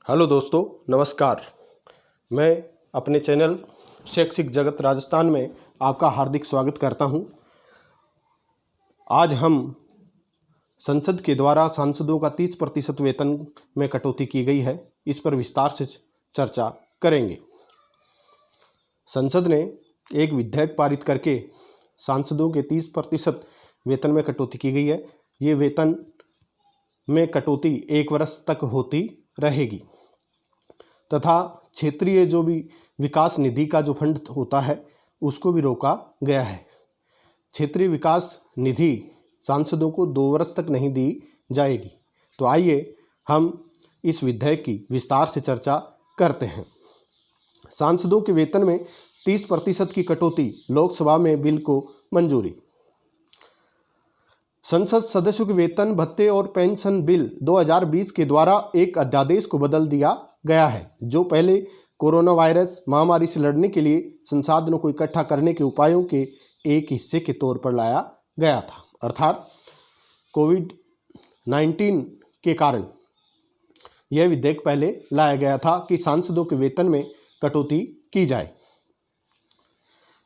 Hello दोस्तों, नमस्कार। मैं अपने चैनल शैक्षिक जगत राजस्थान में आपका हार्दिक स्वागत करता हूं। आज हम संसद के द्वारा सांसदों का 30% वेतन में कटौती की गई है, इस पर विस्तार से चर्चा करेंगे। संसद ने एक विधेयक पारित करके सांसदों के 30% वेतन में कटौती की गई है। ये वेतन में कटौती 1 वर्ष तक होती रहेगी तथा क्षेत्रीय जो भी विकास निधि का जो फंड होता है उसको भी रोका गया है। क्षेत्रीय विकास निधि सांसदों को 2 वर्ष तक नहीं दी जाएगी। तो आइए हम इस विधेयक की विस्तार से चर्चा करते हैं। सांसदों के वेतन में 30% की कटौती, लोकसभा में बिल को मंजूरी। संसद सदस्यों के वेतन भत्ते और पेंशन बिल 2020 के द्वारा एक अध्यादेश को बदल दिया गया है, जो पहले कोरोना वायरस महामारी से लड़ने के लिए संसाधनों को इकट्ठा करने के उपायों के एक हिस्से के तौर पर लाया गया था। अर्थात कोविड-19 के कारण यह विधेयक पहले लाया गया था कि सांसदों के वेतन में कटौती की जाए।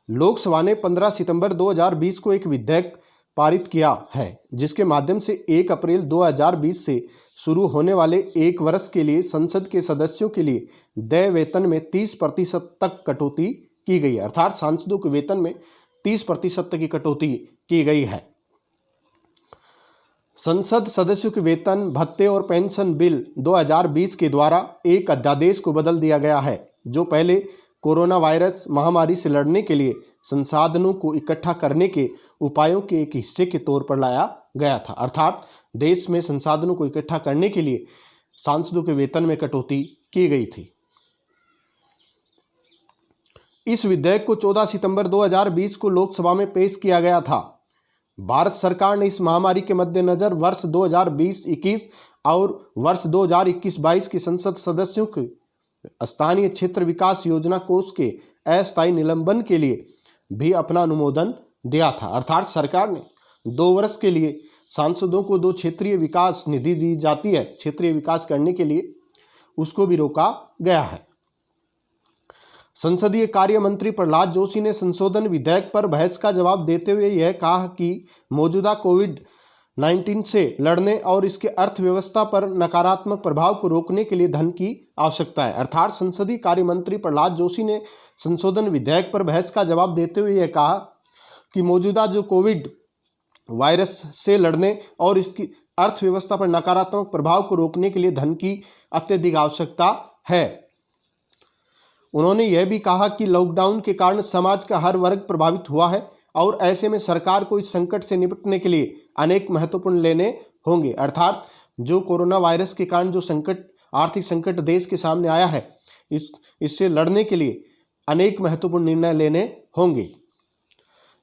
लोकसभा ने 15 सितंबर 2020 को एक विधेयक पारित किया है, जिसके माध्यम से 1 अप्रैल 2020 से शुरू होने वाले 1 वर्ष के लिए संसद के सदस्यों के लिए देय वेतन में 30% तक कटौती की गई है। अर्थात सांसदों के वेतन में 30% तक की कटौती की गई है। संसद सदस्यों के वेतन भत्ते और पेंशन बिल 2020 के द्वारा एक अध्यादेश को बदल दिया गया है, जो पहले कोरोना वायरस महामारी से लड़ने के लिए संसाधनों को इकट्ठा करने के उपायों के एक हिस्से के तौर पर लाया गया था। अर्थात देश में संसाधनों को इकट्ठा करने के लिए सांसदों के वेतन में कटौती की गई थी। इस विधेयक को 14 सितंबर 2020 को लोकसभा में पेश किया गया था। भारत सरकार ने इस महामारी के मद्देनजर वर्ष 2020-21 और वर्ष 2021-22 के संसद सदस्यों के स्थानीय क्षेत्र विकास योजना कोष के अस्थायी निलंबन के लिए भी अपना अनुमोदन दिया था। अर्थात सरकार ने 2 वर्ष के लिए सांसदों को 2 क्षेत्रीय विकास निधि दी जाती है, क्षेत्रीय विकास करने के लिए, उसको भी रोका गया है। संसदीय कार्य मंत्री प्रहलाद जोशी ने संशोधन विधेयक पर बहस का जवाब देते हुए यह कहा कि मौजूदा कोविड-19 से लड़ने और इसके अर्थव्यवस्था पर नकारात्मक प्रभाव को रोकने के लिए धन की आवश्यकता है। अर्थात संसदीय कार्य मंत्री प्रहलाद जोशी ने संशोधन विधेयक पर बहस का जवाब देते हुए यह कहा कि मौजूदा जो कोविड वायरस से लड़ने और इसकी अर्थव्यवस्था पर नकारात्मक प्रभाव को रोकने के लिए धन की अत्यधिक आवश्यकता है। उन्होंने यह भी कहा कि लॉकडाउन के कारण समाज का हर वर्ग प्रभावित हुआ है और ऐसे में सरकार को इस संकट से निपटने के लिए अनेक महत्वपूर्ण लेने होंगे। अर्थात जो कोरोना वायरस के कारण जो संकट, आर्थिक संकट देश के सामने आया है, इससे लड़ने के लिए अनेक महत्वपूर्ण निर्णय लेने होंगे।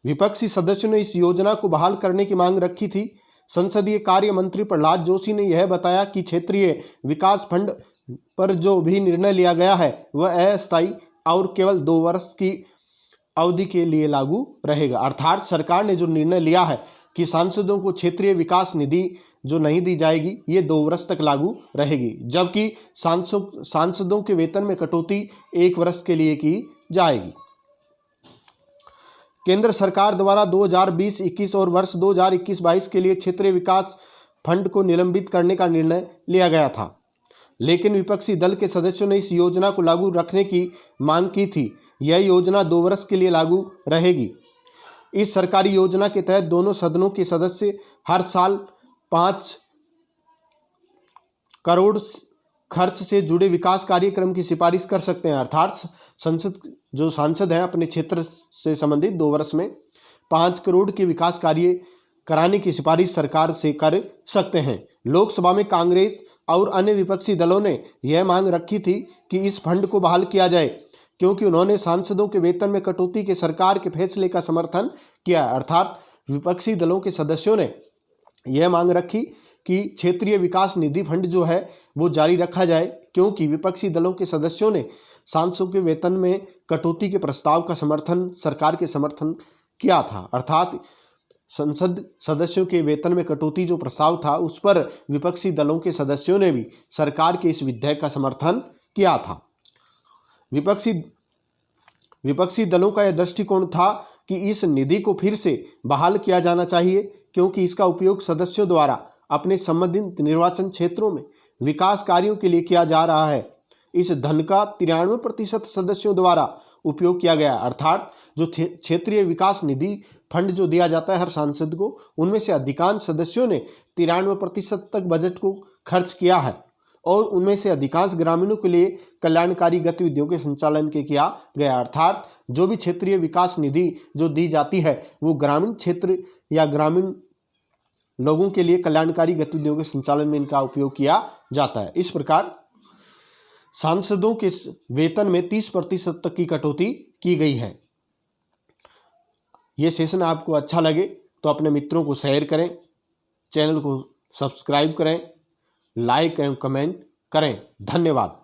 विपक्षी सदस्यों ने इस योजना को बहाल करने की मांग रखी थी। संसदीय कार्य मंत्री प्रहलाद जोशी ने यह बताया कि क्षेत्रीय विकास फंड पर जो भी निर्णय लिया गया है वह अस्थायी और केवल 2 वर्ष की अवधि के लिए लागू रहेगा। अर्थात सरकार ने जो निर्णय लिया है कि सांसदों को क्षेत्रीय विकास निधि जो नहीं दी जाएगी, ये 2 वर्ष तक लागू रहेगी, जबकि सांसदों के वेतन में कटौती 1 वर्ष के लिए की जाएगी। केंद्र सरकार द्वारा 2020-21 और वर्ष 2021-22 के लिए क्षेत्रीय विकास फंड को निलंबित करने का निर्णय लिया गया था, लेकिन विपक्षी दल के सदस्यों ने इस योजना को लागू रखने की मांग की थी। यह योजना 2 वर्ष के लिए लागू रहेगी। इस सरकारी योजना के तहत दोनों सदनों के सदस्य हर साल 5 करोड़ खर्च से जुड़े विकास कार्यक्रम की सिफारिश कर सकते हैं। अर्थात सांसद हैं अपने क्षेत्र से संबंधित 2 वर्ष में 5 करोड़ के विकास कार्य कराने की सिफारिश सरकार से कर सकते हैं। लोकसभा में कांग्रेस और अन्य विपक्षी दलों ने यह मांग रखी थी कि इस फंड को बहाल किया जाए, क्योंकि उन्होंने सांसदों के वेतन में कटौती के सरकार के फैसले का समर्थन किया। अर्थात विपक्षी दलों के सदस्यों ने यह मांग रखी कि क्षेत्रीय विकास निधि फंड जो है वो जारी रखा जाए, क्योंकि विपक्षी दलों के सदस्यों ने सांसदों के वेतन में कटौती के प्रस्ताव का समर्थन, सरकार के समर्थन किया था। अर्थात संसद सदस्यों के वेतन में कटौती जो प्रस्ताव था उस पर विपक्षी दलों के सदस्यों ने भी सरकार के इस विधेयक का समर्थन किया था। विपक्षी दलों का यह दृष्टिकोण था कि इस निधि को फिर से बहाल किया जाना चाहिए, क्योंकि इसका उपयोग सदस्यों द्वारा अपने संबंधित निर्वाचन क्षेत्रों में विकास कार्यों के लिए किया जा रहा है। इस धन का 93% सदस्यों द्वारा उपयोग किया गया, अर्थात जो क्षेत्रीय विकास निधि फंड जो दिया जाता है हर सांसद को, उनमें से अधिकांश सदस्यों ने 93% तक बजट को खर्च किया है और उनमें से अधिकांश ग्रामीणों के लिए कल्याणकारी गतिविधियों के संचालन के किया गया। अर्थात जो भी क्षेत्रीय विकास निधि जो दी जाती है वो ग्रामीण क्षेत्र या ग्रामीण लोगों के लिए कल्याणकारी गतिविधियों के संचालन में इनका उपयोग किया जाता है। इस प्रकार सांसदों के वेतन में 30% तक की कटौती की गई है। ये सेशन आपको अच्छा लगे तो अपने मित्रों को शेयर करें, चैनल को सब्सक्राइब करें, लाइक एवं कमेंट करें। धन्यवाद।